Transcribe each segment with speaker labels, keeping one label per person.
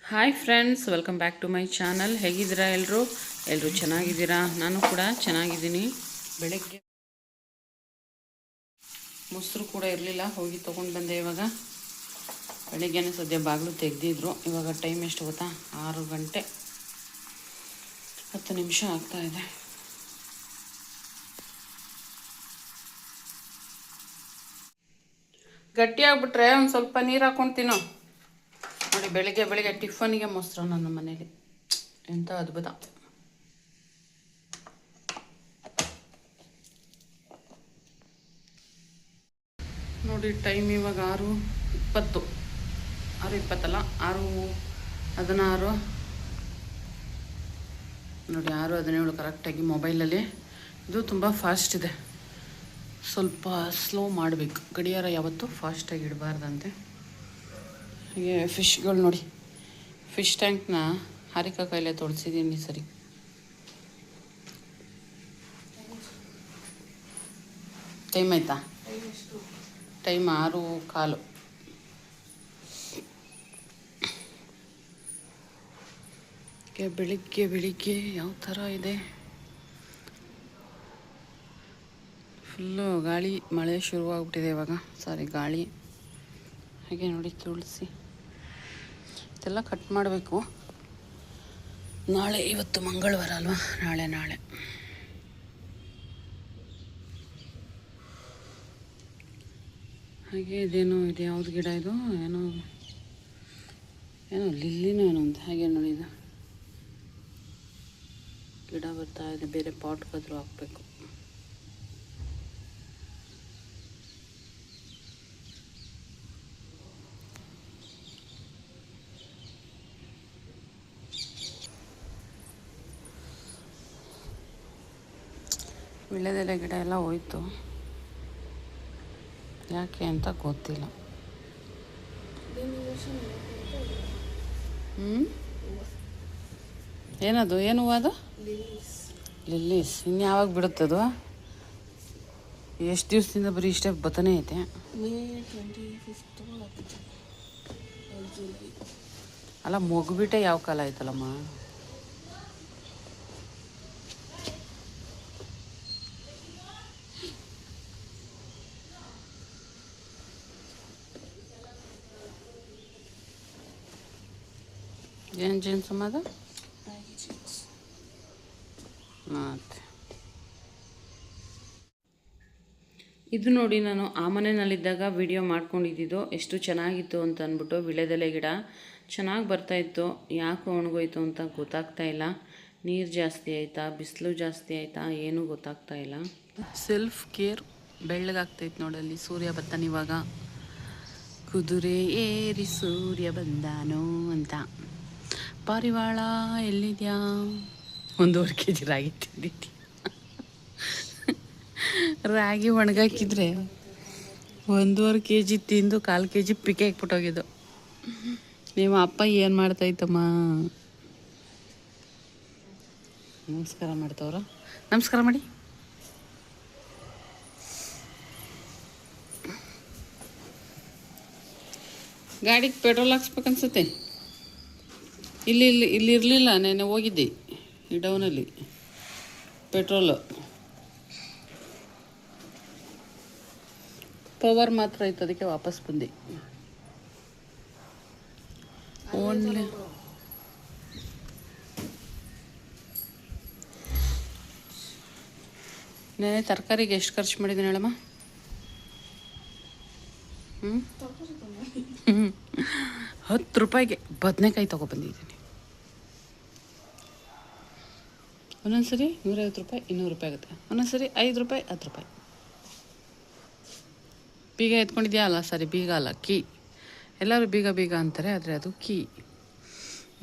Speaker 1: Hi friends, welcome back to my channel. ಹೇಗಿದ್ದೀರಾ ಎಲ್ಲರೂ ಚೆನ್ನಾಗಿದ್ದೀರಾ? ನಾನು ಕೂಡ ಚೆನ್ನಾಗಿದ್ದೀನಿ. ಬೆಳಗ್ಗೆ ಮೊಸರು ಕೂಡ ಇರಲಿಲ್ಲ, ಹೋಗಿ ತೊಗೊಂಡು ಬಂದೆ. ಇವಾಗ ಬೆಳಗ್ಗೆನೇ ಸದ್ಯ ಬಾಗಿಲು ತೆಗೆದಿದ್ರು. ಇವಾಗ ಟೈಮ್ ಎಷ್ಟು ಗೊತ್ತಾ? 6 ಗಂಟೆ 10 ನಿಮಿಷ ಆಗ್ತಾಯಿದೆ. ಗಟ್ಟಿಯಾಗ್ಬಿಟ್ರೆ ಒಂದು ಸ್ವಲ್ಪ ನೀರು ಹಾಕೊಂಡು ತಿನ್ನೋ. ನೋಡಿ, ಬೆಳಗ್ಗೆ ಟಿಫನ್ಗೆ ಮೊಸರು ನನ್ನ ಮನೇಲಿ. ಎಂಥ ಅದ್ಭುತ. ನೋಡಿ, ಟೈಮ್ ಇವಾಗ 6:20. 6:20 6:16. ನೋಡಿ, 6:17 ಕರೆಕ್ಟಾಗಿ ಮೊಬೈಲಲ್ಲಿ. ಇದು ತುಂಬ ಫಾಸ್ಟ್ ಇದೆ, ಸ್ವಲ್ಪ ಸ್ಲೋ ಮಾಡಬೇಕು. ಗಡಿಯಾರ ಯಾವತ್ತೂ ಫಾಸ್ಟಾಗಿ ಇಡಬಾರ್ದಂತೆ. ಹಾಗೆ ಫಿಶ್ಗಳು ನೋಡಿ, ಫಿಶ್ ಟ್ಯಾಂಕ್ನ ಹಾರಿಕಾ ಕೈಲೇ ತೊಳ್ಸಿದ್ದೀನಿ. ಸರಿ, ಟೈಮ್ ಆಯ್ತಾ? ಟೈಮ್ 6:15. ಬೆಳಿಗ್ಗೆ ಯಾವ ಥರ ಇದೆ? ಫುಲ್ಲು ಗಾಳಿ, ಮಳೆ ಶುರುವಾಗ್ಬಿಟ್ಟಿದೆ ಇವಾಗ. ಗಾಳಿ. ಹಾಗೆ ನೋಡಿ, ತುಳಸಿ ಇದೆಲ್ಲ ಕಟ್ ಮಾಡಬೇಕು. ನಾಳೆ, ಇವತ್ತು ಮಂಗಳವಾರ ಅಲ್ವಾ? ನಾಳೆ ಹಾಗೆ ಇದೇನೋ ಇದೆ. ಯಾವುದು ಗಿಡ ಇದು? ಏನೋ ಲಿಲ್ಲಿನೋ ಏನೋ ಅಂತ. ಹಾಗೆ ನೋಡಿ, ಇದು ಗಿಡ ಬರ್ತಾ ಇದೆ. ಬೇರೆ ಪಾಟ್ಗಾದ್ರೂ ಹಾಕಬೇಕು. ವೀಳ್ಯದೆಲೆ ಗಿಡ ಎಲ್ಲ ಹೋಯ್ತು, ಯಾಕೆ ಅಂತ ಗೊತ್ತಿಲ್ಲ. ಏನದು? ಏನು ಅದು? ಲಿಲ್ಲೀಸ್. ಇನ್ಯಾವಾಗ ಬಿಡುತ್ತದು? ಎಷ್ಟು ದಿವಸದಿಂದ ಬರೀ ಇಷ್ಟೇ ಬತ್ತನೇ ಐತೆ. ಅಲ್ಲ, ಮುಗಿಬಿಟ್ಟೆ ಯಾವ ಕಾಲ ಆಯ್ತಲ್ಲಮ್ಮ. ಏನು ಜೀನ್ಸಮ್ಮ ಅದು? ಮತ್ತೆ ಇದು ನೋಡಿ, ನಾನು ಆ ಮನೆಯಲ್ಲಿದ್ದಾಗ ವಿಡಿಯೋ ಮಾಡ್ಕೊಂಡಿದ್ದು ಎಷ್ಟು ಚೆನ್ನಾಗಿತ್ತು ಅಂತ ಅಂದ್ಬಿಟ್ಟು. ವೀಳ್ಯದೆಲೆ ಗಿಡ ಚೆನ್ನಾಗಿ ಬರ್ತಾಯಿತ್ತು. ಯಾಕೆ ಒಣಗೋಯ್ತು ಅಂತ ಗೊತ್ತಾಗ್ತಾ ಇಲ್ಲ. ನೀರು ಜಾಸ್ತಿ ಆಯಿತಾ, ಬಿಸಿಲು ಜಾಸ್ತಿ ಆಯಿತಾ, ಏನೂ ಗೊತ್ತಾಗ್ತಾ ಇಲ್ಲ. ಸೆಲ್ಫ್ ಕೇರ್ ಬೆಳ್ಳಗಾಗ್ತೈತೆ ನೋಡಲ್ಲಿ. ಸೂರ್ಯ ಬರ್ತಾನೆ ಇವಾಗ. ಕುದುರೆ ಏರಿ ಸೂರ್ಯ ಬಂದಾನೋ ಅಂತ. ಪಾರಿವಾಳ ಎಲ್ಲಿದ್ಯಾ? 1.5 kg ರಾಗಿ ತಿಂದಿದ್ದೆ. ರಾಗಿ ಒಣಗಾಕಿದ್ರೆ 1.5 kg ತಿಂದು 1/4 kg ಪಿಕೆ ಹಾಕ್ಬಿಟ್ಟೋಗಿದ್ದು. ನಿಮ್ಮ ಅಪ್ಪ ಏನು ಮಾಡ್ತಾಯಿತ್ತಮ್ಮ? ನಮಸ್ಕಾರ ಮಾಡ್ತವ್ರ. ನಮಸ್ಕಾರ ಮಾಡಿ. ಗಾಡಿಗೆ ಪೆಟ್ರೋಲ್ ಹಾಕ್ಸ್ಬೇಕನ್ಸುತ್ತೆ. ಇಲ್ಲಿ ಇರಲಿಲ್ಲ. ನೆನ್ನೆ ಹೋಗಿದ್ದೆ ಈ ಡೌನಲ್ಲಿ. ಪೆಟ್ರೋಲು ಪವರ್ ಮಾತ್ರ ಇತ್ತು, ಅದಕ್ಕೆ ವಾಪಸ್ ಬಂದೆ. ಓನ್ಲಿ ನೆನೆ ತರಕಾರಿಗೆ ಎಷ್ಟು ಖರ್ಚು ಮಾಡಿದ್ದೀನಿ ಹೇಳಮ್ಮ? 10 ರೂಪಾಯಿಗೆ ಬದನೆಕಾಯಿ ತೊಗೊಬಂದಿದ್ದೀನಿ. ಒಂದೊಂದು ಸರಿ 150 ರೂಪಾಯಿ, 200 ರೂಪಾಯಿ ಆಗುತ್ತೆ. ಒಂದೊಂದು ಸರಿ 5 ರೂಪಾಯಿ, 10 ರೂಪಾಯಿ. ಬೀಗ ಎತ್ಕೊಂಡಿದ್ಯಾ? ಅಲ್ಲ, ಬೀಗ ಅಲ್ಲ, ಕೀ. ಎಲ್ಲರೂ ಬೀಗ ಅಂತಾರೆ, ಆದರೆ ಅದು ಕೀ.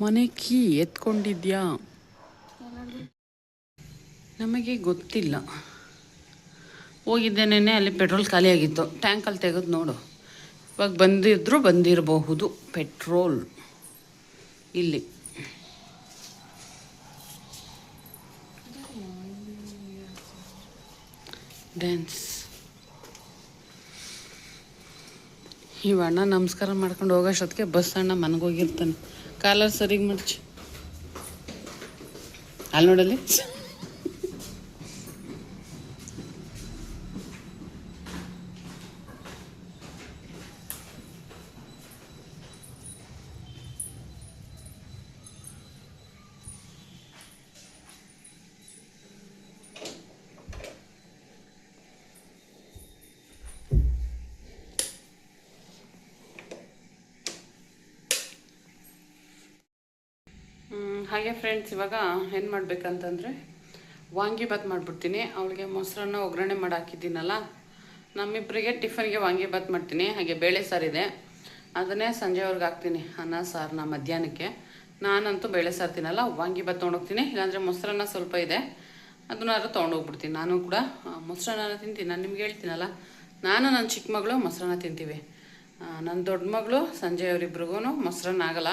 Speaker 1: ಮನೆ ಕೀ ಎತ್ಕೊಂಡಿದ್ಯಾ? ನಮಗೆ ಗೊತ್ತಿಲ್ಲ. ಹೋಗಿದ್ದೆ ನೆನ್ನೆ, ಅಲ್ಲಿ ಪೆಟ್ರೋಲ್ ಖಾಲಿಯಾಗಿತ್ತು. ಟ್ಯಾಂಕಲ್ಲಿ ತೆಗೆದು ನೋಡು. ಇವಾಗ ಬಂದಿರಬಹುದು ಪೆಟ್ರೋಲ್ ಇಲ್ಲಿ. ಡ್ಯಾನ್ಸ್ ಇವ ಅಣ್ಣ ನಮಸ್ಕಾರ ಮಾಡ್ಕೊಂಡು ಹೋಗೋಷ್ಟೊತ್ತಿಗೆ ಬಸ್ ಅಣ್ಣ ಮನೆಗೋಗಿರ್ತಾನೆ. ಕಾಲರ್ ಸರಿಗೆ ಮಡ್ಚಿ ಅಲ್ಲಿ ನೋಡಲ್ಲಿ. ಹಾಗೆ ಫ್ರೆಂಡ್ಸ್, ಇವಾಗ ಏನು ಮಾಡಬೇಕಂತಂದರೆ ವಾಂಗಿಬಾತ್ ಮಾಡಿಬಿಡ್ತೀನಿ. ಅವಳಿಗೆ ಮೊಸರನ್ನ ಒಗ್ಗರಣೆ ಮಾಡಿ ಹಾಕಿದ್ದೀನಲ್ಲ, ನಮ್ಮಿಬ್ಬರಿಗೆ ಟಿಫನ್ಗೆ ವಾಂಗಿಬಾತ್ ಮಾಡ್ತೀನಿ. ಹಾಗೆ ಬೇಳೆ ಸಾರಿದೆ, ಅದನ್ನೇ ಸಂಜೆವರೆಗೆ ಹಾಕ್ತೀನಿ. ಅನ್ನ ಸಾರನ್ನ ಮಧ್ಯಾಹ್ನಕ್ಕೆ. ನಾನಂತೂ ಬೇಳೆ ಸಾರು ತಿನ್ನಲ್ಲ, ವಾಂಗಿಬಾತ್ ತೊಗೊಂಡೋಗ್ತೀನಿ. ಇಲ್ಲಾಂದರೆ ಮೊಸರನ್ನ ಸ್ವಲ್ಪ ಇದೆ, ಅದನ್ನಾದ್ರೂ ತೊಗೊಂಡೋಗ್ಬಿಡ್ತೀನಿ. ನಾನು ಕೂಡ ಮೊಸರನ್ನ ತಿಂತೀನಿ. ನಾನು ನಿಮ್ಗೆ ಹೇಳ್ತೀನಲ್ಲ, ನಾನು ನನ್ನ ಚಿಕ್ಕ ಮಗಳು ಮೊಸರನ್ನ ತಿಂತೀವಿ. ನನ್ನ ದೊಡ್ಡ ಮಗಳು ಸಂಜೆಯವರಿಬ್ರಿಗೂ ಮೊಸರನ್ನ ಆಗಲ್ಲ.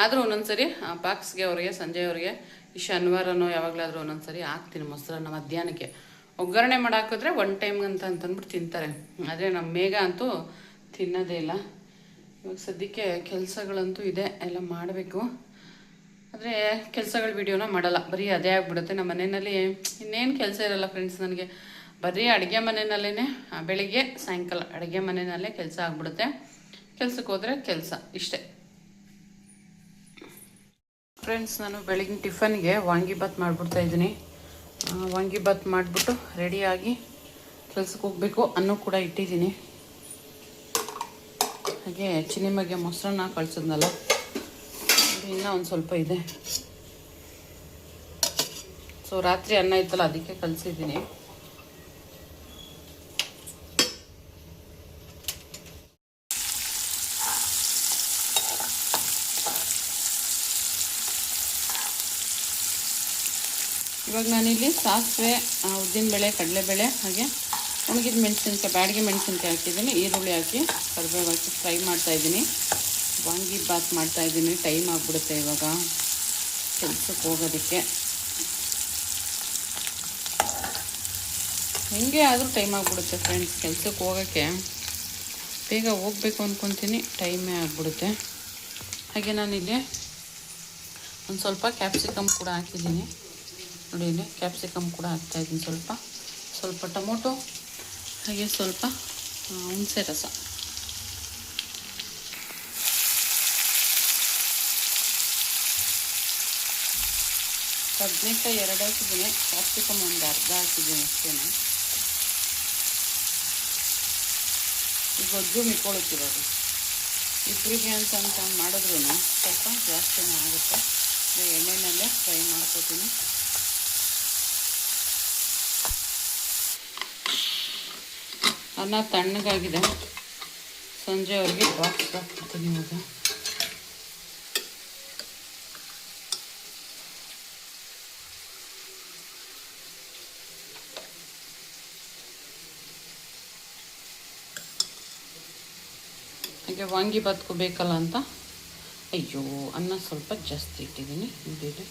Speaker 1: ಆದರೂ ಒಂದೊಂದ್ಸರಿ ಬಾಕ್ಸ್ಗೆ ಅವ್ರಿಗೆ ಸಂಜೆಯವ್ರಿಗೆ ಈ ಶನಿವಾರನೋ ಯಾವಾಗಲಾದರೂ ಒಂದೊಂದ್ಸರಿ ಹಾಕ್ತೀನಿ ಮೊಸರನ್ನ ಮಧ್ಯಾಹ್ನಕ್ಕೆ. ಒಗ್ಗರಣೆ ಮಾಡಿ ಹಾಕಿದ್ರೆ ಒನ್ ಟೈಮ್ಗಂತ ಅಂತಂದ್ಬಿಟ್ಟು ತಿಂತಾರೆ. ಆದರೆ ನಮ್ಮ ಮೇಘ ಅಂತೂ ತಿನ್ನೋದೇ ಇಲ್ಲ. ಇವಾಗ ಸದ್ಯಕ್ಕೆ ಕೆಲಸಗಳಂತೂ ಇದೆ, ಎಲ್ಲ ಮಾಡಬೇಕು. ಆದರೆ ಕೆಲಸಗಳ ವಿಡಿಯೋನ ಮಾಡಲ್ಲ, ಬರೀ ಅದೇ ಆಗಿಬಿಡುತ್ತೆ. ನಮ್ಮ ಮನೆಯಲ್ಲಿ ಇನ್ನೇನು ಕೆಲಸ ಇರಲ್ಲ ಫ್ರೆಂಡ್ಸ್. ನನಗೆ ಬರೀ ಅಡುಗೆ ಮನೆಯಲ್ಲೇ ಬೆಳಿಗ್ಗೆ ಸಾಯಂಕಾಲ ಅಡುಗೆ ಮನೆಯಲ್ಲೇ ಕೆಲಸ ಆಗ್ಬಿಡುತ್ತೆ. ಕೆಲ್ಸಕ್ಕೆ ಹೋದರೆ ಕೆಲಸ ಇಷ್ಟೇ ಫ್ರೆಂಡ್ಸ್. ನಾನು ಬೆಳಗಿನ ಟಿಫನ್ಗೆ ವಾಂಗಿಬಾತ್ ಮಾಡಿಬಿಡ್ತಾ ಇದ್ದೀನಿ. ವಾಂಗಿಬಾತ್ ಮಾಡಿಬಿಟ್ಟು ರೆಡಿಯಾಗಿ ಕೆಲ್ಸಕ್ಕೆ ಹೋಗಬೇಕು. ಅನ್ನೂ ಕೂಡ ಇಟ್ಟಿದ್ದೀನಿ. ಹಾಗೆ ಚಿನಿಮಗೆ ಮೊಸರನ್ನ ಕಳಿಸಿದ್ನಲ್ಲ, ಇನ್ನೂ ಒಂದು ಸ್ವಲ್ಪ ಇದೆ. ಸೊ ರಾತ್ರಿ ಅನ್ನ ಇತ್ತಲ್ಲ, ಅದಕ್ಕೆ ಕಲಿಸಿದ್ದೀನಿ. ಇವಾಗ ನಾನಿಲ್ಲಿ ಸಾಸಿವೆ, ಉದ್ದಿನಬೇಳೆ, ಕಡಲೆಬೇಳೆ, ಹಾಗೆ ಒಣಗಿದ ಮೆಣಸಿನ್ಕಾಯಿ, ಬ್ಯಾಡಿಗೆ ಮೆಣಸಿನ್ಕಾಯಿ ಹಾಕಿದ್ದೀನಿ. ಈರುಳ್ಳಿ ಹಾಕಿ ಕರಿಬೇವು ಹಾಕಿ ಫ್ರೈ ಮಾಡ್ತಾಯಿದ್ದೀನಿ. ವಾಂಗಿಬಾತ್ ಮಾಡ್ತಾಯಿದ್ದೀನಿ. ಟೈಮ್ ಆಗಿಬಿಡುತ್ತೆ ಇವಾಗ ಕೆಲ್ಸಕ್ಕೆ ಹೋಗೋದಕ್ಕೆ. ಹೆಂಗೆ ಆದರೂ ಟೈಮ್ ಆಗಿಬಿಡುತ್ತೆ ಫ್ರೆಂಡ್ಸ್. ಕೆಲ್ಸಕ್ಕೆ ಹೋಗೋಕ್ಕೆ ಬೇಗ ಹೋಗಬೇಕು ಅಂದ್ಕೊತೀನಿ, ಟೈಮೇ ಆಗಿಬಿಡುತ್ತೆ. ಹಾಗೆ ನಾನಿಲ್ಲಿ ಒಂದು ಸ್ವಲ್ಪ ಕ್ಯಾಪ್ಸಿಕಮ್ ಕೂಡ ಹಾಕಿದ್ದೀನಿ. ನೋಡಿ, ಇಲ್ಲಿ ಕ್ಯಾಪ್ಸಿಕಮ್ ಕೂಡ ಹಾಕ್ತಾಯಿದ್ದೀನಿ. ಸ್ವಲ್ಪ ಟೊಮೊಟೊ, ಹಾಗೆ ಸ್ವಲ್ಪ ಹುಣಸೆ ರಸ. ಬದನೆಕಾಯಿ 2 ಹಾಕಿದ್ದೀನಿ, ಕ್ಯಾಪ್ಸಿಕಮ್ ಒಂದು ಅರ್ಧ ಹಾಕಿದ್ದೀನಿ ಅಷ್ಟೇ. ಈಗ ಗೊಜ್ಜು ಮಿಕ್ಕೊಳ್ಳುತ್ತಿರೋದು ಇಬ್ಬರಿಗೆ ಅಂತ ಮಾಡಿದ್ರೂ ಸ್ವಲ್ಪ ಜಾಸ್ತಿನೇ ಆಗುತ್ತೆ. ಎಣ್ಣೆನಲ್ಲೇ ಫ್ರೈ ಮಾಡ್ಕೊತೀನಿ. ಅನ್ನ ತಣ್ಣಗಾಗಿದೆ. ಸಂಜೆವರೆಗೆ ಬಾಕ್ಸ್ ಹಾಕ್ತೀನಿ. ಇವಾಗ ಹಾಗೆ ವಾಂಗಿಬಾತ್ಗೂ ಬೇಕಲ್ಲ ಅಂತ, ಅಯ್ಯೋ ಅನ್ನ ಸ್ವಲ್ಪ ಜಾಸ್ತಿ ಇಟ್ಟಿದ್ದೀನಿ. ಇಲ್ಲಿ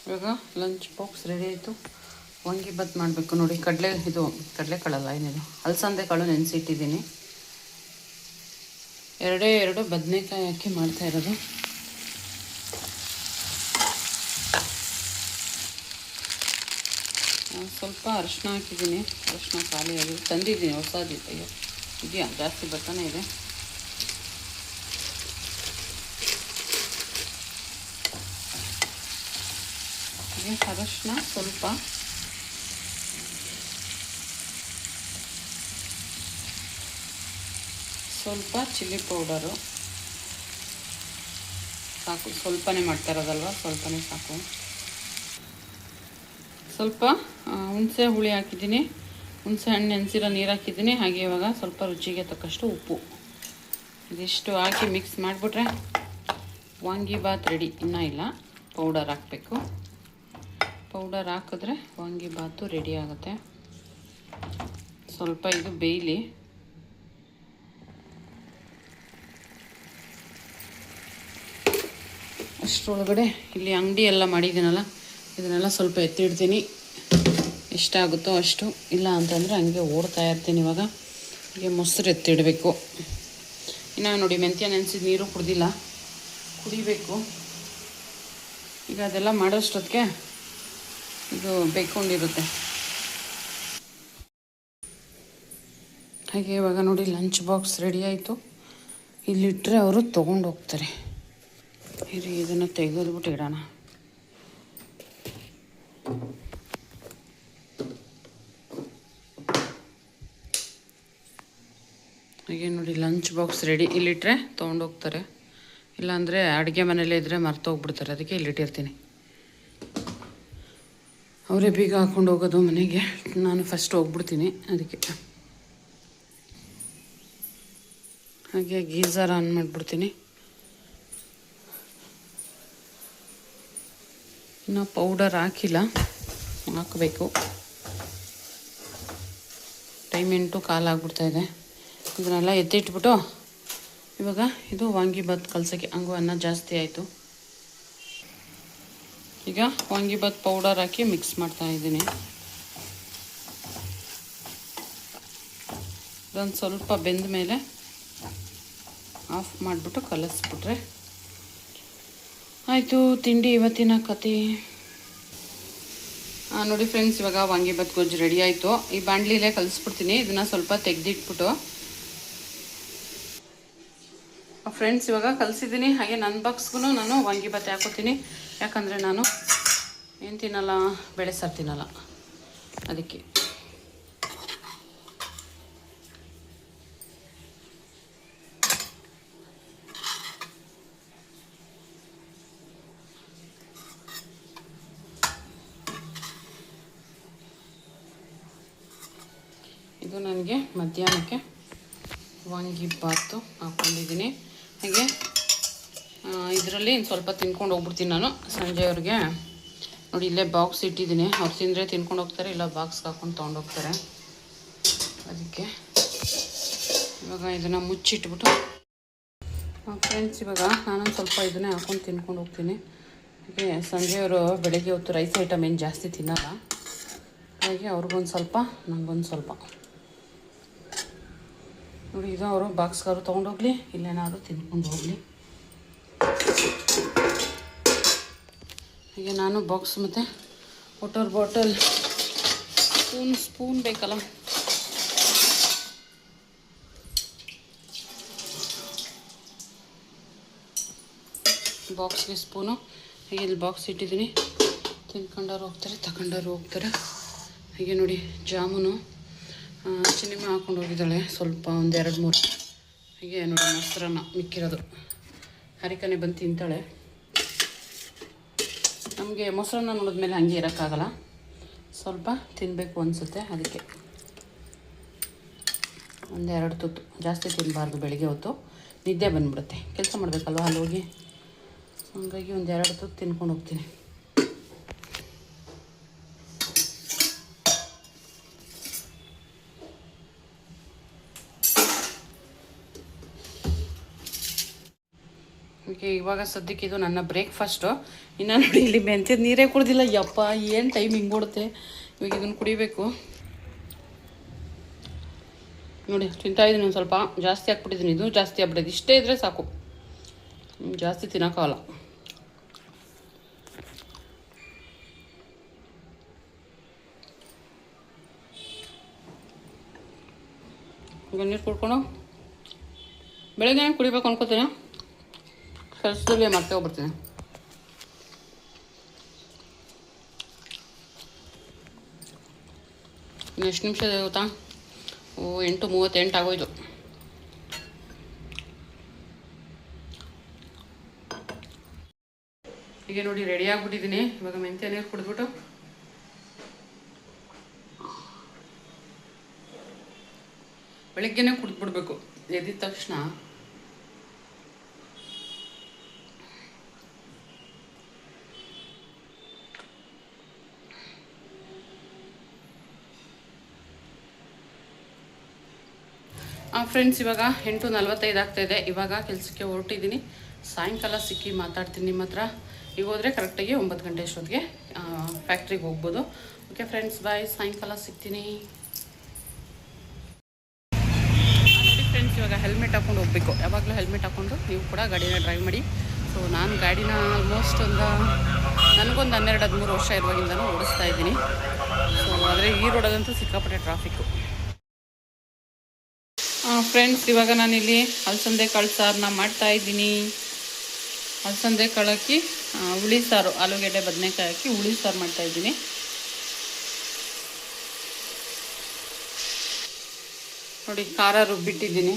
Speaker 1: ಇವಾಗ ಲಂಚ್ ಬಾಕ್ಸ್ ರೆಡಿ ಆಯಿತು. ವಾಂಗಿಬಾತ್ ಮಾಡಬೇಕು ನೋಡಿ. ಕಡಲೆಕಾಳಲ್ಲ, ಏನಿದು ಅಲಸಂದೆ ಕಾಳು ನೆನೆಸಿಟ್ಟಿದ್ದೀನಿ. 2 ಬದನೆಕಾಯಿ ಹಾಕಿ ಮಾಡ್ತಾ ಇರೋದು. ಸ್ವಲ್ಪ ಅರಿಶಿನ ಹಾಕಿದ್ದೀನಿ. ಅರಿಶಿನ ಖಾಲಿಯಾಗಿ ತಂದಿದ್ದೀನಿ, ಹೊಸದು ಇದೆಯಾ, ಜಾಸ್ತಿ ಬರ್ತಾನೆ ಇದೆ. ಅರಿಶಿನ ಸ್ವಲ್ಪ ಚಿಲ್ಲಿ ಪೌಡರು ಸಾಕು. ಸ್ವಲ್ಪನೇ ಮಾಡ್ತಾ ಇರೋದಲ್ವ, ಸ್ವಲ್ಪನೇ ಸಾಕು. ಸ್ವಲ್ಪ ಹುಣಸೆ ಹುಳಿ ಹಾಕಿದ್ದೀನಿ. ಹುಣಸೆ ಹಣ್ಣು ನೆನೆಸಿರೋ ನೀರು ಹಾಕಿದ್ದೀನಿ. ಹಾಗೆ ಇವಾಗ ಸ್ವಲ್ಪ ರುಚಿಗೆ ತಕ್ಕಷ್ಟು ಉಪ್ಪು, ಇದಿಷ್ಟು ಹಾಕಿ ಮಿಕ್ಸ್ ಮಾಡಿಬಿಟ್ರೆ ವಾಂಗಿಬಾತ್ ರೆಡಿ. ಇನ್ನೂ ಇಲ್ಲ, ಪೌಡರ್ ಹಾಕಬೇಕು. ಪೌಡರ್ ಹಾಕಿದ್ರೆ ವಾಂಗಿಬಾತು ರೆಡಿ ಆಗುತ್ತೆ. ಸ್ವಲ್ಪ ಇದು ಬೇಯಲಿ. ಅಷ್ಟರೊಳಗಡೆ ಇಲ್ಲಿ ಅಂಗಡಿ ಎಲ್ಲ ಮಾಡಿದ್ದೀನಲ್ಲ, ಇದನ್ನೆಲ್ಲ ಸ್ವಲ್ಪ ಎತ್ತಿಡ್ತೀನಿ. ಎಷ್ಟಾಗುತ್ತೋ ಅಷ್ಟು, ಇಲ್ಲ ಅಂತಂದರೆ ಹಂಗೆ ಓಡ್ತಾ ಇರ್ತೀನಿ. ಇವಾಗ ಹೀಗೆ ಮೊಸರು ಎತ್ತಿಡಬೇಕು. ಇನ್ನು ನೋಡಿ, ಮೆಂತ್ಯ ನೆನೆಸಿದ ನೀರು ಕುಡ್ದಿಲ್ಲ, ಕುಡಿಬೇಕು. ಈಗ ಅದೆಲ್ಲ ಮಾಡೋಷ್ಟೊತ್ತಿಗೆ ಇದು ಬೇಯ್ಕೊಂಡಿರುತ್ತೆ. ಹಾಗೆ ಇವಾಗ ನೋಡಿ ಲಂಚ್ ಬಾಕ್ಸ್ ರೆಡಿ ಆಯಿತು. ಇಲ್ಲಿಟ್ಟರೆ ಅವರು ತೊಗೊಂಡು ಹೋಗ್ತಾರೆ. ಇರಿ, ಇದನ್ನು ತೆಗೆದ್ಬಿಟ್ಟು ಇಡೋಣ. ಹಾಗೆ ನೋಡಿ ಲಂಚ್ ಬಾಕ್ಸ್ ರೆಡಿ. ಇಲ್ಲಿಟ್ಟರೆ ತೊಗೊಂಡೋಗ್ತಾರೆ, ಇಲ್ಲಾಂದರೆ ಅಡುಗೆ ಮನೇಲೇ ಇದ್ದರೆ ಮರ್ತೋಗ್ಬಿಡ್ತಾರೆ. ಅದಕ್ಕೆ ಇಲ್ಲಿಟ್ಟಿರ್ತೀನಿ. ಅವರೇ ಬೀಗ ಹಾಕ್ಕೊಂಡು ಹೋಗೋದು ಮನೆಗೆ, ನಾನು ಫಸ್ಟ್ ಹೋಗ್ಬಿಡ್ತೀನಿ ಅದಕ್ಕೆ. ಹಾಗೆ ಗೀಝರ್ ಆನ್ ಮಾಡಿಬಿಡ್ತೀನಿ. ಇನ್ನು ಪೌಡರ್ ಹಾಕಿಲ್ಲ, ಹಾಕಬೇಕು. ಟೈಮ್ 8:15 ಆಗ್ಬಿಡ್ತಾಯಿದೆ. ಇದನ್ನೆಲ್ಲ ಎತ್ತಿಟ್ಬಿಟ್ಟು ಇವಾಗ ಇದು ವಾಂಗಿಬಾತ್ ಕಲಸೋಕ್ಕೆ. ಹಂಗೂ ಅನ್ನ ಜಾಸ್ತಿ ಆಯಿತು. ಈಗ ವಾಂಗಿಬಾತ್ ಪೌಡರ್ ಹಾಕಿ ಮಿಕ್ಸ್ ಮಾಡ್ತಾಯಿದ್ದೀನಿ. ಇದೊಂದು ಸ್ವಲ್ಪ ಬೆಂದ ಮೇಲೆ ಆಫ್ ಮಾಡಿಬಿಟ್ಟು ಕಲಿಸ್ಬಿಟ್ರೆ ಆಯಿತು ತಿಂಡಿ. ಇವತ್ತಿನ ಕತೆ ನೋಡಿ ಫ್ರೆಂಡ್ಸ್, ಇವಾಗ ವಾಂಗಿಬಾತ್ ಗೊಜ್ಜು ರೆಡಿ ಆಯಿತು. ಈ ಬಾಣಲಿಲೇ ಕಲಿಸ್ಬಿಡ್ತೀನಿ. ಇದನ್ನು ಸ್ವಲ್ಪ ತೆಗೆದಿಟ್ಬಿಟ್ಟು ಫ್ರೆಂಡ್ಸ್ ಇವಾಗ ಕಲಿಸಿದ್ದೀನಿ. ಹಾಗೆ ನನ್ನ ಬಾಕ್ಸ್ಗೂ ನಾನು ವಾಂಗಿಬಾತ್ ಹಾಕೋತೀನಿ. ಯಾಕಂದರೆ ನಾನು ಏನು ತಿನ್ನಲ್ಲ, ಬೇಳೆ ಸಾರು ತಿನ್ನಲ್ಲ, ಅದಕ್ಕೆ. ಇದು ನನಗೆ ಮಧ್ಯಾಹ್ನಕ್ಕೆ ವಾಂಗಿಬಾತು ಹಾಕ್ಕೊಂಡಿದ್ದೀನಿ. ಹಾಗೆ ಇದರಲ್ಲಿ ಸ್ವಲ್ಪ ತಿನ್ಕೊಂಡು ಹೋಗ್ಬಿಡ್ತೀನಿ ನಾನು. ಸಂಜೆಯವ್ರಿಗೆ ನೋಡಿ ಇಲ್ಲೇ ಬಾಕ್ಸ್ ಇಟ್ಟಿದ್ದೀನಿ. ಅವ್ರು ತಿಂದರೆ ತಿನ್ಕೊಂಡು ಹೋಗ್ತಾರೆ, ಇಲ್ಲ ಬಾಕ್ಸ್ಗೆ ಹಾಕ್ಕೊಂಡು ತೊಗೊಂಡೋಗ್ತಾರೆ. ಅದಕ್ಕೆ ಇವಾಗ ಇದನ್ನು ಮುಚ್ಚಿಟ್ಬಿಟ್ಟು ಫ್ರೆಂಡ್ಸ್ ಇವಾಗ ನಾನೊಂದು ಸ್ವಲ್ಪ ಇದನ್ನೇ ಹಾಕ್ಕೊಂಡು ತಿನ್ಕೊಂಡು ಹೋಗ್ತೀನಿ. ಹಾಗೆ ಸಂಜೆಯವರು ಬೆಳಗ್ಗೆ ಹೊತ್ತು ರೈಸ್ ಐಟಮ್ ಏನು ಜಾಸ್ತಿ ತಿನ್ನಲ್ಲ. ಹಾಗೆ ಅವ್ರಿಗೊಂದು ಸ್ವಲ್ಪ, ನನಗೊಂದು ಸ್ವಲ್ಪ. ನೋಡಿ ಇದು ಅವರು ಬಾಕ್ಸ್ಗಾರು ತೊಗೊಂಡೋಗ್ಲಿ, ಇಲ್ಲೇನಾದ್ರು ತಿನ್ಕೊಂಡು ಹೋಗಲಿ. ಹೀಗೆ ನಾನು ಬಾಕ್ಸ್ ಮತ್ತು ವಾಟರ್ ಬಾಟಲ್, ಸ್ಪೂನ್ ಬೇಕಲ್ಲ, ಬಾಕ್ಸ್ಗೆ ಸ್ಪೂನು. ಹಾಗೆ ಇಲ್ಲಿ ಬಾಕ್ಸ್ ಇಟ್ಟಿದ್ದೀನಿ. ತಿನ್ಕೊಂಡವ್ರು ಹೋಗ್ತಾರೆ, ತಗೊಂಡವ್ರು ಹೋಗ್ತಾರೆ. ಹಾಗೆ ನೋಡಿ ಜಾಮೂನು ಚಿನಿಮೆ ಹಾಕ್ಕೊಂಡು ಹೋಗಿದ್ದಾಳೆ ಸ್ವಲ್ಪ, ಒಂದು 2-3. ಹಾಗೆ ನೋಡಿ ಮೊಸರನ್ನ ಮಿಕ್ಕಿರೋದು. ಹರಿಕನೆ ಬಂದು ತಿಂತಾಳೆ. ನಮಗೆ ಮೊಸರನ್ನ ನೋಡಿದ್ಮೇಲೆ ಹಂಗೆ ಇರೋಕ್ಕಾಗಲ್ಲ, ಸ್ವಲ್ಪ ತಿನ್ನಬೇಕು ಅನಿಸುತ್ತೆ. ಅದಕ್ಕೆ 1-2 ತುತ್ತು, ಜಾಸ್ತಿ ತಿನ್ನಬಾರ್ದು. ಬೆಳಿಗ್ಗೆ ಹೊತ್ತು ನಿದ್ದೆ ಬಂದುಬಿಡುತ್ತೆ, ಕೆಲಸ ಮಾಡಬೇಕಲ್ವ ಅಲ್ಲಿ ಹೋಗಿ. ಹಾಗಾಗಿ 1-2 ತುತ್ತು ತಿನ್ಕೊಂಡು ಹೋಗ್ತೀನಿ. ಓಕೆ, ಇವಾಗ ಸದ್ಯಕ್ಕೆ ಇದು ನನ್ನ ಬ್ರೇಕ್ಫಾಸ್ಟು. ಇನ್ನು ನೋಡಿ ಇಲ್ಲಿ ಮೆಂತ್ಯದ ನೀರೇ ಕುಡ್ದಿಲ್ಲ. ಯಪ್ಪ, ಏನು ಟೈಮ್ ಹಿಂಗೆ ಓಡುತ್ತೆ. ಇವಾಗ ಇದನ್ನು ಕುಡಿಬೇಕು. ನೋಡಿ ತಿಂತಾಯಿದ್ದೀನಿ. ಒಂದು ಸ್ವಲ್ಪ ಜಾಸ್ತಿ ಹಾಕ್ಬಿಟ್ಟಿದ್ದೀನಿ. ಇದು ಜಾಸ್ತಿ ಆಗ್ಬಿಟ್ಟಿದೆ. ಇಷ್ಟೇ ಇದ್ದರೆ ಸಾಕು, ಜಾಸ್ತಿ ತಿನ್ನೋಕ್ಕಾಗಲ್ಲ. ಈಗ ನೀರು ಕುಡ್ಕೊಂಡು ಬೆಳಗ್ಗೆ ಕುಡಿಬೇಕು ಅನ್ಕೋತೀನಿ. ಕೆಲಸದಲ್ಲಿ ಮತ್ತೆ ಹೋಗ್ಬಿಡ್ತೀನಿ. ಎಷ್ಟು ನಿಮಿಷ ಗೊತ್ತಾ? 8:38 ಆಗೋಯ್ತು. ಹೀಗೆ ನೋಡಿ ರೆಡಿ ಆಗಿಬಿಟ್ಟಿದ್ದೀನಿ. ಇವಾಗ ಮೆಂತ್ಯ ನೀರು ಕುಡಿದ್ಬಿಟ್ಟು ಬೆಳಗ್ಗೆನೇ ಕುಡಿದ್ಬಿಡ್ಬೇಕು. ಎದ್ದಿದ ತಕ್ಷಣ ಫ್ರೆಂಡ್ಸ್, ಇವಾಗ 8:45 ಆಗ್ತಾಯಿದೆ. ಇವಾಗ ಕೆಲಸಕ್ಕೆ ಹೊರಟಿದ್ದೀನಿ. ಸಾಯಂಕಾಲ ಸಿಕ್ಕಿ ಮಾತಾಡ್ತೀನಿ ನಿಮ್ಮ ಹತ್ರ. ಈಗ ಹೋದರೆ ಕರೆಕ್ಟಾಗಿ 9 ಗಂಟೆ ಅಷ್ಟೊತ್ತಿಗೆ ಫ್ಯಾಕ್ಟ್ರಿಗೆ ಹೋಗ್ಬೋದು. ಓಕೆ ಫ್ರೆಂಡ್ಸ್, ಬಾಯ್. ಸಾಯಂಕಾಲ ಸಿಗ್ತೀನಿ. ನೋಡಿ ಫ್ರೆಂಡ್ಸ್, ಇವಾಗ ಹೆಲ್ಮೆಟ್ ಹಾಕ್ಕೊಂಡು ಹೋಗಬೇಕು. ಯಾವಾಗಲೂ ಹೆಲ್ಮೆಟ್ ಹಾಕ್ಕೊಂಡು ನೀವು ಕೂಡ ಗಾಡಿನ ಡ್ರೈವ್ ಮಾಡಿ. ಸೊ ನಾನು ಗಾಡಿನ ಆಲ್ಮೋಸ್ಟ್ ನನಗೊಂದು 12-13 ವರ್ಷ ಇರುವಾಗಿಂದನೂ ಓಡಿಸ್ತಾ ಇದ್ದೀನಿ. ಸೊ ಆದರೆ ಈ ರೋಡಲ್ಲಂತೂ ಸಿಕ್ಕಾಪಟ್ಟೆ ಟ್ರಾಫಿಕ್ಕು. ಫ್ರೆಂಡ್ಸ್, ಇವಾಗ ನಾನಿಲ್ಲಿ ಅಲಸಂದೆ ಕಾಳು ಸಾರನ್ನ ಮಾಡ್ತಾಯಿದ್ದೀನಿ. ಅಲಸಂದೆ ಕಾಳು ಹಾಕಿ ಹುಳಿ ಸಾರು, ಆಲೂಗೆಡ್ಡೆ ಬದನೆಕಾಯಿ ಹಾಕಿ ಹುಳಿ ಸಾರು ಮಾಡ್ತಾಯಿದ್ದೀನಿ. ನೋಡಿ, ಖಾರ ರುಬ್ಬಿಟ್ಟಿದ್ದೀನಿ.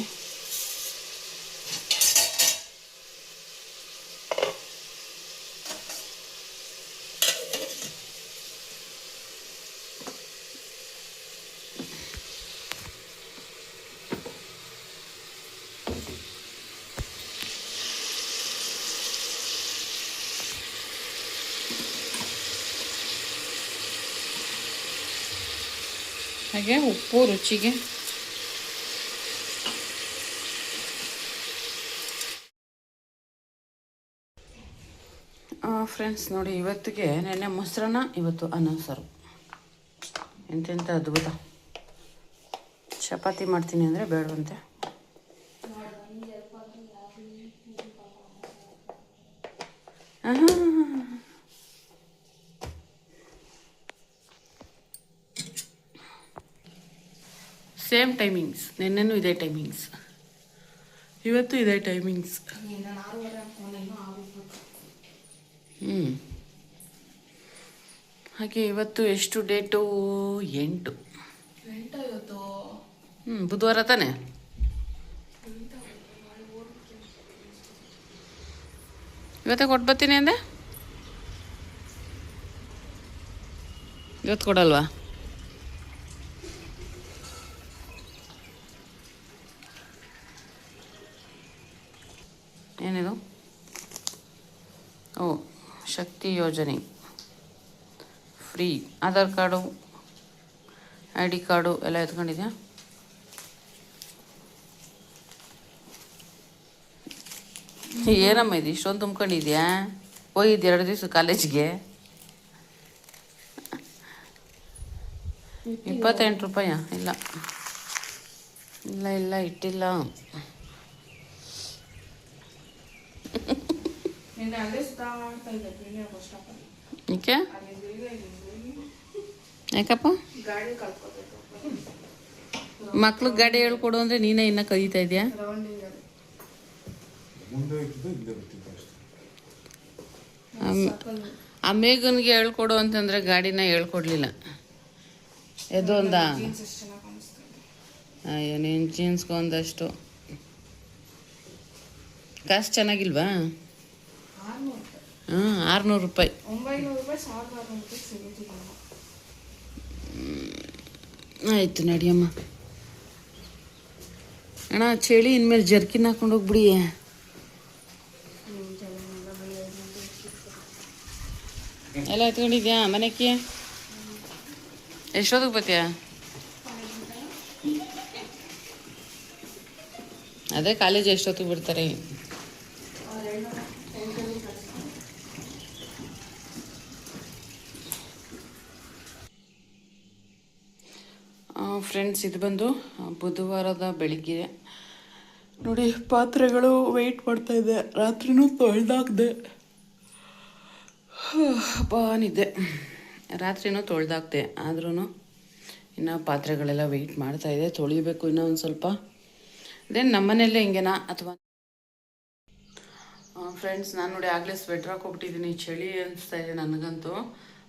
Speaker 1: ಹಾಗೆ ಉಪ್ಪು ರುಚಿಗೆ. ಫ್ರೆಂಡ್ಸ್ ನೋಡಿ, ಇವತ್ತಿಗೆ ನೆನ್ನೆ ಮೊಸರನ್ನ, ಇವತ್ತು ಅನ್ನ ಸಾರು. ಎಂತೆಂಥ ಅದ್ಭುತ. ಚಪಾತಿ ಮಾಡ್ತೀನಿ ಅಂದರೆ ಬೇಡವಂತೆ. Same timings. ನೆನ್ನೆನೂ ಇದೇ ಟೈಮಿಂಗ್ಸ್, ಇವತ್ತು ಇದೇ ಟೈಮಿಂಗ್ಸ್. ಹಾಗೆ ಇವತ್ತು ಎಷ್ಟು ಡೇಟು? 8 ಇವತ್ತು. ಬುಧವಾರ ತಾನೆ. ಇವತ್ತೇ ಕೊಟ್ಟು ಬರ್ತೀನಿ ಅಂದೆ. ಇವತ್ತು ಕೊಡಲ್ವಾ? ಏನಿದು? ಓ, ಶಕ್ತಿ ಯೋಜನೆ free. Aadhaar card, ID card ಎಲ್ಲ ಎತ್ಕೊಂಡಿದ್ಯಾ? ಏನಮ್ಮ ಇದು ಇಷ್ಟೊಂದು ತುಂಬ್ಕೊಂಡಿದ್ಯಾ? ಹೋಗಿದ್ದು 2 ದಿವಸ ಕಾಲೇಜಿಗೆ. 28 ರೂಪಾಯ? ಇಲ್ಲ ಇಲ್ಲ ಇಲ್ಲ, ಇಟ್ಟಿಲ್ಲ. ಏಕೆ? ಯಾಕಪ್ಪ? ಮಕ್ಳಿಗೆ ಗಾಡಿ ಹೇಳ್ಕೊಡು ಅಂದರೆ ನೀನೇ ಇನ್ನೂ ಕಲಿತಾ ಇದೆಯಾ? ಆ ಮೇಘನ್ಗೆ ಹೇಳ್ಕೊಡು ಅಂತಂದರೆ ಗಾಡಿನ ಹೇಳ್ಕೊಡ್ಲಿಲ್ಲ. ಎದು ಒಂದ? ಅಯ್ಯೋ, ನೀನು ಜೀನ್ಸ್ಗೆ ಒಂದಷ್ಟು ಕಾಸು ಚೆನ್ನಾಗಿಲ್ವಾ? 600 ರೂಪಾಯಿ. ಆಯಿತು ನಡಿಯಮ್ಮ. ಅಣ್ಣ, ಚಳಿ ಇನ್ಮೇಲೆ ಜರ್ಕಿನ್ ಹಾಕೊಂಡು ಹೋಗ್ಬಿಡಿ. ಎಲ್ಲ ಎತ್ಕೊಂಡಿದ್ಯಾ ಮನೆಗೆ? ಎಷ್ಟೊತ್ತಿಗೆ ಬರ್ತೀಯ? ಅದೇ ಕಾಲೇಜ್ ಎಷ್ಟೊತ್ತಿಗೆ ಬಿಡ್ತಾರೆ? ಫ್ರೆಂಡ್ಸ್, ಇದು ಬಂದು ಬುಧವಾರದ ಬೆಳಿಗ್ಗೆ. ನೋಡಿ, ಪಾತ್ರೆಗಳು ವೆಯ್ಟ್ ಮಾಡ್ತಾಯಿದ್ದೆ. ರಾತ್ರಿನೂ ತೊಳೆದಾಕ್ದೆ. ಬಾನಿದೆ. ರಾತ್ರಿನೂ ತೊಳೆದಾಕ್ದೆ. ಆದ್ರೂ ಇನ್ನು ಪಾತ್ರೆಗಳೆಲ್ಲ ವೆಯ್ಟ್ ಮಾಡ್ತಾಯಿದೆ. ತೊಳಿಬೇಕು ಇನ್ನೂ ಒಂದು ಸ್ವಲ್ಪ. ಅದೇನು ನಮ್ಮನೆಯಲ್ಲೇ ಹಿಂಗೆನಾ ಅಥವಾ? ಫ್ರೆಂಡ್ಸ್, ನಾನು ನೋಡಿ ಆಗಲೇ ಸ್ವೆಟ್ರ್ ಹಾಕೊಬಿಟ್ಟಿದ್ದೀನಿ. ಚಳಿ ಅನಿಸ್ತಾ ಇದೆ ನನಗಂತೂ.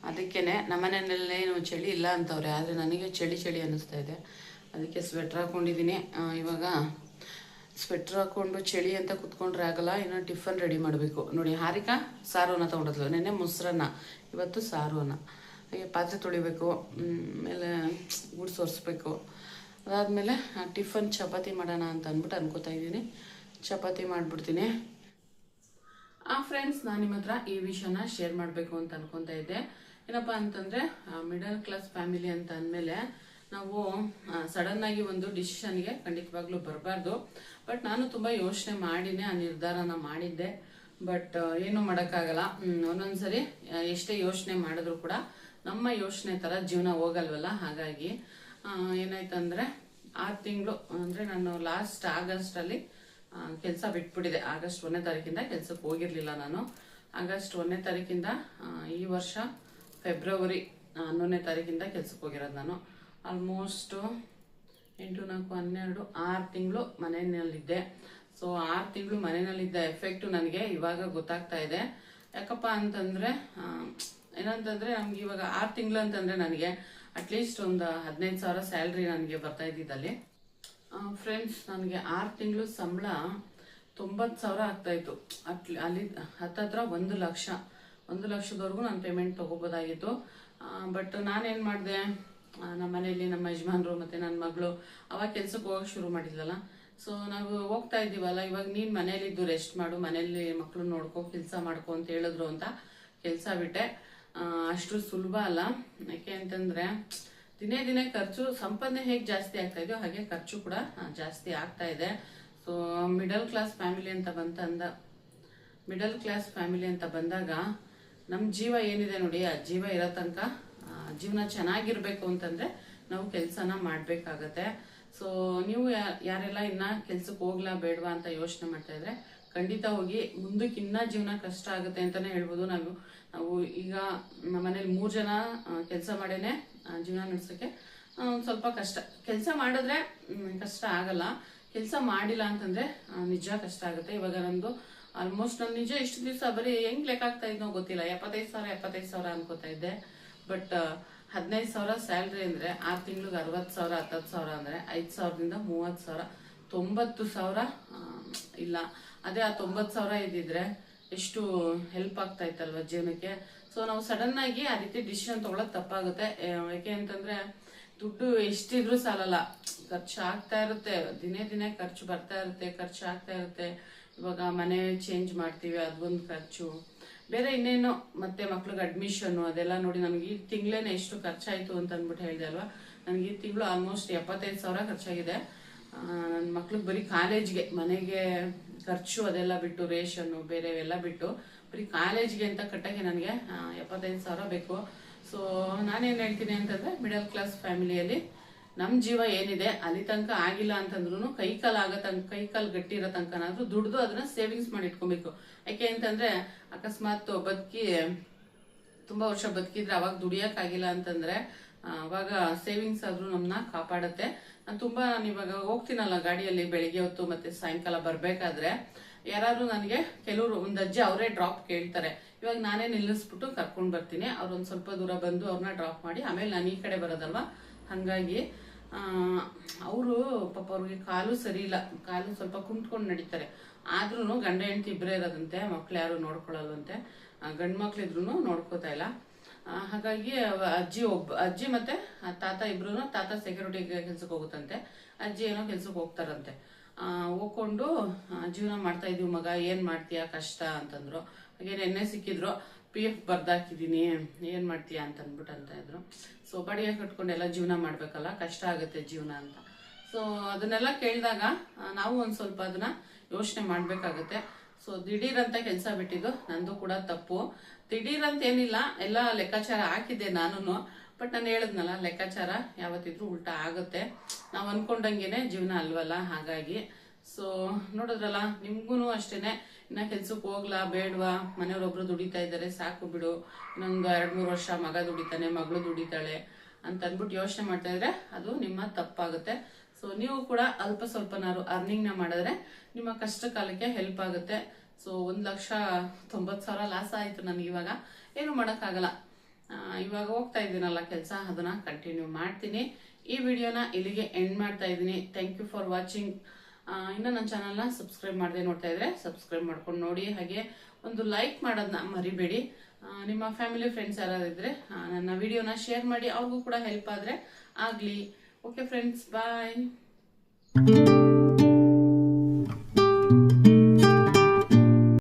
Speaker 1: ಅದಕ್ಕೇ ನಮ್ಮನೆಯಲ್ಲೇನು ಚಳಿ ಇಲ್ಲ ಅಂತವ್ರೆ, ಆದರೆ ನನಗೆ ಚಳಿ ಅನ್ನಿಸ್ತಾ ಇದೆ. ಅದಕ್ಕೆ ಸ್ವೆಟ್ರ್ ಹಾಕ್ಕೊಂಡಿದ್ದೀನಿ. ಇವಾಗ ಸ್ವೆಟ್ರ್ ಹಾಕ್ಕೊಂಡು ಚಳಿ ಅಂತ ಕುತ್ಕೊಂಡ್ರೆ ಆಗಲ್ಲ. ಇನ್ನು ಟಿಫನ್ ರೆಡಿ ಮಾಡಬೇಕು. ನೋಡಿ, ಹಾರಿಕಾ ಸಾರುವನ್ನ ತೊಗೊಂಡದ್ಲು. ನೆನ್ನೆ ಮೊಸರನ್ನ, ಇವತ್ತು ಸಾರುವನ್ನ. ಹಾಗೆ ಪಾತ್ರೆ ತೊಳಿಬೇಕು, ಆಮೇಲೆ ಗುಡ್ಸ್ ಒರೆಸ್ಬೇಕು. ಅದಾದಮೇಲೆ ಟಿಫನ್ ಚಪಾತಿ ಮಾಡೋಣ ಅಂತ ಅಂದ್ಬಿಟ್ಟು ಅನ್ಕೋತಾ ಇದ್ದೀನಿ. ಚಪಾತಿ ಮಾಡಿಬಿಡ್ತೀನಿ. ಫ್ರೆಂಡ್ಸ್, ನಾನು ನಿಮ್ಮ ಹತ್ರ ಈ ವಿಷಯನ ಶೇರ್ ಮಾಡಬೇಕು ಅಂತ ಅನ್ಕೊತಾ ಇದ್ದೆ. ಏನಪ್ಪ ಅಂತಂದರೆ, ಮಿಡಲ್ ಕ್ಲಾಸ್ ಫ್ಯಾಮಿಲಿ ಅಂತ ಅಂದಮೇಲೆ ನಾವು ಸಡನ್ನಾಗಿ ಒಂದು ಡಿಸಿಷನ್ಗೆ ಖಂಡಿತವಾಗ್ಲೂ ಬರಬಾರ್ದು. ಬಟ್ ನಾನು ತುಂಬ ಯೋಚನೆ ಮಾಡಿನೇ ಆ ನಿರ್ಧಾರನ ಮಾಡಿದ್ದೆ. ಬಟ್ ಏನೂ ಮಾಡೋಕ್ಕಾಗಲ್ಲ. ಒಂದೊಂದ್ಸರಿ ಎಷ್ಟೇ ಯೋಚನೆ ಮಾಡಿದ್ರು ಕೂಡ ನಮ್ಮ ಯೋಚನೆ ಥರ ಜೀವನ ಹೋಗಲ್ವಲ್ಲ. ಹಾಗಾಗಿ ಏನಾಯ್ತಂದರೆ 6 ತಿಂಗಳು ಅಂದರೆ ನಾನು ಲಾಸ್ಟ್ ಆಗಸ್ಟಲ್ಲಿ ಕೆಲಸ ಬಿಟ್ಬಿಟ್ಟಿದೆ. ಆಗಸ್ಟ್ 1ನೇ ತಾರೀಕಿಂದ ಕೆಲಸಕ್ಕೆ ಹೋಗಿರಲಿಲ್ಲ ನಾನು. ಆಗಸ್ಟ್ 1ನೇ ತಾರೀಕಿಂದ ಈ ವರ್ಷ ಫೆಬ್ರವರಿ 11ನೇ ತಾರೀಕಿಂದ ಕೆಲಸಕ್ಕೆ ಹೋಗಿರೋದು ನಾನು. ಆಲ್ಮೋಸ್ಟ್ 8, 4, 12, 6 ತಿಂಗಳು ಮನೆಯಲ್ಲಿದ್ದೆ. ಸೊ 6 ತಿಂಗಳು ಮನೆಯಲ್ಲಿದ್ದ ಎಫೆಕ್ಟು ನನಗೆ ಇವಾಗ ಗೊತ್ತಾಗ್ತಾ ಇದೆ. ಯಾಕಪ್ಪ ಅಂತಂದರೆ ಏನಂತಂದರೆ ನಮ್ಗೆ ಇವಾಗ 6 ತಿಂಗಳು ಅಂತಂದರೆ ನನಗೆ ಅಟ್ಲೀಸ್ಟ್ ಒಂದು 15,000 ಸ್ಯಾಲ್ರಿ ನನಗೆ ಬರ್ತಾ ಇದ್ದಿದ್ದಲ್ಲಿ. ಫ್ರೆಂಡ್ಸ್, ನನಗೆ 6 ತಿಂಗಳು ಸಂಬಳ 90,000 ಆಗ್ತಾಯಿತ್ತು. ಅಲ್ಲಿ ಹತ್ತತ್ರ 1 ಲಕ್ಷ, 1 ಲಕ್ಷದವರೆಗೂ ನಾನು ಪೇಮೆಂಟ್ ತೊಗೋಬೋದಾಗಿತ್ತು. ಬಟ್ ನಾನೇನು ಮಾಡಿದೆ, ನಮ್ಮ ಮನೆಯಲ್ಲಿ ನಮ್ಮ ಯಜಮಾನ್ರು ಮತ್ತು ನನ್ನ ಮಗಳು ಅವಾಗ ಕೆಲ್ಸಕ್ಕೆ ಹೋಗೋಕೆ ಶುರು ಮಾಡಿದ್ಲಲ್ಲ. ಸೊ ನಾವು ಹೋಗ್ತಾ ಇದ್ದೀವಲ್ಲ, ಇವಾಗ ನೀನು ಮನೇಲಿದ್ದು ರೆಸ್ಟ್ ಮಾಡು, ಮನೇಲಿ ಮಕ್ಕಳು ನೋಡ್ಕೊ, ಕೆಲಸ ಮಾಡ್ಕೊ ಅಂತ ಹೇಳಿದ್ರು ಅಂತ ಕೆಲಸ ಬಿಟ್ಟೆ. ಅಷ್ಟು ಸುಲಭ ಅಲ್ಲ. ಯಾಕೆ ಅಂತಂದರೆ ದಿನೇ ದಿನೇ ಖರ್ಚು, ಸಂಪಾದನೆ ಹೇಗೆ ಜಾಸ್ತಿ ಆಗ್ತಾ ಇದೆಯೋ ಹಾಗೆ ಖರ್ಚು ಕೂಡ ಜಾಸ್ತಿ ಆಗ್ತಾ ಇದೆ. ಸೊ ಮಿಡಲ್ ಕ್ಲಾಸ್ ಫ್ಯಾಮಿಲಿ ಅಂತ ಬಂದಾಗ ನಮ್ಮ ಜೀವ ಏನಿದೆ ನೋಡಿ, ಆ ಜೀವ ಇರೋ ತನಕ ಜೀವನ ಚೆನ್ನಾಗಿರ್ಬೇಕು ಅಂತಂದರೆ ನಾವು ಕೆಲಸನ ಮಾಡಬೇಕಾಗತ್ತೆ. ಸೊ ನೀವು ಯಾರೆಲ್ಲ ಇನ್ನು ಕೆಲ್ಸಕ್ಕೆ ಹೋಗ್ಲಾ ಬೇಡವಾ ಅಂತ ಯೋಚನೆ ಮಾಡ್ತಾ ಇದ್ರೆ ಖಂಡಿತ ಹೋಗಿ. ಮುಂದಕ್ಕೆ ಇನ್ನೂ ಜೀವನ ಕಷ್ಟ ಆಗುತ್ತೆ ಅಂತಲೇ ಹೇಳ್ಬೋದು. ನಾವು ಈಗ ನಮ್ಮ ಮನೇಲಿ 3 ಜನ ಕೆಲಸ ಮಾಡೇನೆ ಜೀವನ ನಡೆಸೋಕ್ಕೆ ಸ್ವಲ್ಪ ಕಷ್ಟ. ಕೆಲಸ ಮಾಡಿದ್ರೆ ಕಷ್ಟ ಆಗಲ್ಲ, ಕೆಲಸ ಮಾಡಿಲ್ಲ ಅಂತಂದರೆ ನಿಜ ಕಷ್ಟ ಆಗುತ್ತೆ. ಇವಾಗ ನಂದು ಆಲ್ಮೋಸ್ಟ್ ನಾನು ನಿಜ ಇಷ್ಟು ದಿವಸ ಬರೀ ಹೆಂಗೆ ಲೆಕ್ಕ ಆಗ್ತಾ ಇದ್ನೋ ಗೊತ್ತಿಲ್ಲ, 75,000 ಅನ್ಕೋತಾ ಇದ್ದೆ. ಬಟ್ 15,000 ಸ್ಯಾಲ್ರಿ ಅಂದರೆ 6 ತಿಂಗಳಿಗೆ 60,000, 10,000 ಅಂದರೆ 5,000ದಿಂದ 30,000, 90,000 ಇಲ್ಲ. ಅದೇ ಆ 90,000 ಇದ್ದಿದ್ರೆ ಎಷ್ಟು ಹೆಲ್ಪ್ ಆಗ್ತಾ ಇತ್ತಲ್ವ ಜೀವನಕ್ಕೆ. ಸೊ ನಾವು ಸಡನ್ನಾಗಿ ಆ ರೀತಿ ಡಿಸಿಷನ್ ತೊಗೊಳೋದು ತಪ್ಪಾಗುತ್ತೆ. ಯಾಕೆ ಅಂತಂದರೆ ದುಡ್ಡು ಎಷ್ಟಿದ್ರೂ ಸಾಲಲ್ಲ, ಖರ್ಚು ಆಗ್ತಾ ಇರುತ್ತೆ. ದಿನೇ ದಿನೇ ಖರ್ಚು ಬರ್ತಾ ಇರುತ್ತೆ, ಖರ್ಚು ಆಗ್ತಾ ಇರುತ್ತೆ. ಇವಾಗ ಮನೆ ಚೇಂಜ್ ಮಾಡ್ತೀವಿ, ಅದೊಂದು ಖರ್ಚು, ಬೇರೆ ಇನ್ನೇನು ಮತ್ತೆ ಮಕ್ಳಿಗೆ ಅಡ್ಮಿಷನ್ನು ಅದೆಲ್ಲ ನೋಡಿ. ನನಗೆ ಈ ತಿಂಗಳೇನೆ ಎಷ್ಟು ಖರ್ಚಾಯಿತು ಅಂತ ಅಂದ್ಬಿಟ್ಟು ಹೇಳಿದೆ ಅಲ್ವಾ. ನನಗೆ ಈ ತಿಂಗಳು ಆಲ್ಮೋಸ್ಟ್ 75,000 ಖರ್ಚಾಗಿದೆ. ನನ್ನ ಮಕ್ಳಿಗೆ ಬರೀ ಕಾಲೇಜ್ಗೆ, ಮನೆಗೆ ಖರ್ಚು ಅದೆಲ್ಲ ಬಿಟ್ಟು, ರೇಷನ್ನು ಬೇರೆ ಎಲ್ಲ ಬಿಟ್ಟು ಬರೀ ಕಾಲೇಜ್ಗೆ ಅಂತ ಕಟ್ಟಕ್ಕೆ ನನಗೆ 75,000 ಬೇಕು. ಸೊ ನಾನೇನು ಹೇಳ್ತೀನಿ ಅಂತಂದರೆ, ಮಿಡಲ್ ಕ್ಲಾಸ್ ಫ್ಯಾಮಿಲಿಯಲ್ಲಿ ನಮ್ಮ ಜೀವ ಏನಿದೆ ಅಲ್ಲಿ ತನಕ ಆಗಿಲ್ಲ ಅಂತಂದ್ರೂ ಕೈಕಾಲು ಗಟ್ಟಿ ಇರೋ ತನಕನಾದ್ರೂ ದುಡ್ದು ಅದನ್ನ ಸೇವಿಂಗ್ಸ್ ಮಾಡಿ ಇಟ್ಕೊಬೇಕು. ಯಾಕೆ ಅಂತಂದ್ರೆ ಅಕಸ್ಮಾತ್ ತುಂಬಾ ವರ್ಷ ಬದುಕಿದ್ರೆ ಅವಾಗ ದುಡಿಯಕ್ಕಾಗಿಲ್ಲ ಅಂತಂದ್ರೆ ಅವಾಗ ಸೇವಿಂಗ್ಸ್ ಆದ್ರೂ ನಮ್ಮನ್ನ ಕಾಪಾಡುತ್ತೆ. ನಾನು ಇವಾಗ ಹೋಗ್ತೀನಲ್ಲ ಗಾಡಿಯಲ್ಲಿ ಬೆಳಿಗ್ಗೆ ಹೊತ್ತು ಮತ್ತೆ ಸಾಯಂಕಾಲ ಬರ್ಬೇಕಾದ್ರೆ ಯಾರು ನನಗೆ ಕೆಲವರು ಒಂದು ಅಜ್ಜಿ ಅವರೇ ಡ್ರಾಪ್ ಕೇಳ್ತಾರೆ. ಇವಾಗ ನಾನೇ ನಿಲ್ಲಿಸ್ಬಿಟ್ಟು ಕರ್ಕೊಂಡು ಬರ್ತೀನಿ. ಅವ್ರೊಂದು ಸ್ವಲ್ಪ ದೂರ ಬಂದು ಅವ್ರನ್ನ ಡ್ರಾಪ್ ಮಾಡಿ ಆಮೇಲೆ ನಾನು ಈ ಕಡೆ ಬರೋದಲ್ವಾ. ಹಾಗಾಗಿ ಅವರು ಪಾಪ ಅವ್ರಿಗೆ ಕಾಲು ಸರಿ ಇಲ್ಲ, ಕಾಲು ಸ್ವಲ್ಪ ಕುಂತ್ಕೊಂಡು ನಡೀತಾರೆ. ಆದ್ರೂ ಗಂಡ ಹೆಂಡತಿ ಇಬ್ಬರೇ ಇರೋದಂತೆ, ಮಕ್ಳು ಯಾರು ನೋಡ್ಕೊಳ್ಳಲ್ವಂತೆ. ಗಂಡು ಮಕ್ಳಿದ್ರು ನೋಡ್ಕೋತಾ ಇಲ್ಲ. ಹಾಗಾಗಿ ಅಜ್ಜಿ ಮತ್ತೆ ತಾತ ಇಬ್ರು, ತಾತ ಸೆಕ್ಯೂರಿಟಿ ಕೆಲ್ಸಕ್ಕೆ ಹೋಗುತ್ತಂತೆ, ಅಜ್ಜಿ ಏನೋ ಕೆಲ್ಸಕ್ಕೆ ಹೋಗ್ತಾರಂತೆ. ಹೋಗ್ಕೊಂಡು ಜೀವನ ಮಾಡ್ತಾ ಇದೀವಿ ಮಗ, ಏನ್ ಮಾಡ್ತೀಯಾ ಕಷ್ಟ ಅಂತಂದ್ರು. ಹಾಗೆ ನೆನ್ನೆ ಸಿಕ್ಕಿದ್ರು, PF ಬರ್ದಾಕಿದೀನಿ, ಏನ್ ಮಾಡ್ತೀಯಾ ಅಂತ ಇದ್ರು. ಸೊ ಬಾಡಿಗೆ ಕಟ್ಕೊಂಡು ಎಲ್ಲ ಜೀವನ ಮಾಡ್ಬೇಕಲ್ಲ, ಕಷ್ಟ ಆಗುತ್ತೆ ಜೀವನ ಅಂತ. ಸೊ ಅದನ್ನೆಲ್ಲ ಕೇಳಿದಾಗ ನಾವು ಒಂದ್ ಸ್ವಲ್ಪ ಅದನ್ನ ಯೋಚನೆ ಮಾಡ್ಬೇಕಾಗತ್ತೆ. ಸೊ ದಿಢೀರಂತ ಕೆಲಸ ಬಿಟ್ಟಿದ್ದು ನಂದು ಕೂಡ ತಪ್ಪು. ದಿಢೀರಂತ ಏನಿಲ್ಲ, ಎಲ್ಲ ಲೆಕ್ಕಾಚಾರ ಹಾಕಿದ್ದೆ ನಾನು. ಬಟ್ ನಾನು ಹೇಳಿದ್ನಲ್ಲ, ಲೆಕ್ಕಾಚಾರ ಯಾವತ್ತಿದ್ರು ಉಲ್ಟಾ ಆಗುತ್ತೆ. ನಾವು ಅನ್ಕೊಂಡಂಗೆನೆ ಜೀವನ ಅಲ್ವಲ್ಲ. ಹಾಗಾಗಿ ಸೊ ನೋಡಿದ್ರಲ್ಲ, ನಿಮ್ಗೂ ಅಷ್ಟೇನೆ, ಇನ್ನ ಕೆಲ್ಸಕ್ಕೆ ಹೋಗ್ಲಾ ಬೇಡವಾ, ಮನೆಯವ್ರೊಬ್ರು ದುಡಿತಾ ಇದ್ದಾರೆ, ಸಾಕು ಬಿಡು, ಇನ್ನೊಂದು 2-3 ವರ್ಷ ಮಗ ದುಡಿತಾನೆ, ಮಗಳು ದುಡಿತಾಳೆ ಅಂತ ಅಂದ್ಬಿಟ್ಟು ಯೋಚನೆ ಮಾಡ್ತಾ ಇದ್ರೆ ಅದು ನಿಮ್ಮ ತಪ್ಪಾಗುತ್ತೆ. ಸೊ ನೀವು ಕೂಡ ಅಲ್ಪ ಸ್ವಲ್ಪನಾರು ಅರ್ನಿಂಗ್ನ ಮಾಡಿದ್ರೆ ನಿಮ್ಮ ಕಷ್ಟ ಕಾಲಕ್ಕೆ ಹೆಲ್ಪ್ ಆಗುತ್ತೆ. ಸೊ 1,90,000 ಲಾಸ್ ಆಯಿತು ನನಗೆ. ಇವಾಗ ಏನು ಮಾಡೋಕ್ಕಾಗಲ್ಲ. ಇವಾಗ ಹೋಗ್ತಾ ಇದ್ದೀನಲ್ಲ ಕೆಲಸ, ಅದನ್ನ ಕಂಟಿನ್ಯೂ ಮಾಡ್ತೀನಿ. ಈ ವಿಡಿಯೋನ ಇಲ್ಲಿಗೆ ಎಂಡ್ ಮಾಡ್ತಾ ಇದ್ದೀನಿ. Thank you for watching. ಇನ್ನು ನನ್ನ ಚಾನಲ್ನ ಸಬ್ಸ್ಕ್ರೈಬ್ ಮಾಡದೆ ನೋಡ್ತಾ ಇದ್ರೆ ಸಬ್ಸ್ಕ್ರೈಬ್ ಮಾಡ್ಕೊಂಡು ನೋಡಿ. ಹಾಗೆ ಒಂದು ಲೈಕ್ ಮಾಡೋದನ್ನ ಮರಿಬೇಡಿ. ನಿಮ್ಮ ಫ್ಯಾಮಿಲಿ ಫ್ರೆಂಡ್ಸ್ ಯಾರಾದಿದ್ರೆ ನನ್ನ ವಿಡಿಯೋನ ಶೇರ್ ಮಾಡಿ, ಅವ್ರಿಗೂ ಕೂಡ ಹೆಲ್ಪ್ ಆದರೆ ಆಗಲಿ. ಓಕೆ ಫ್ರೆಂಡ್ಸ್, ಬಾಯ್.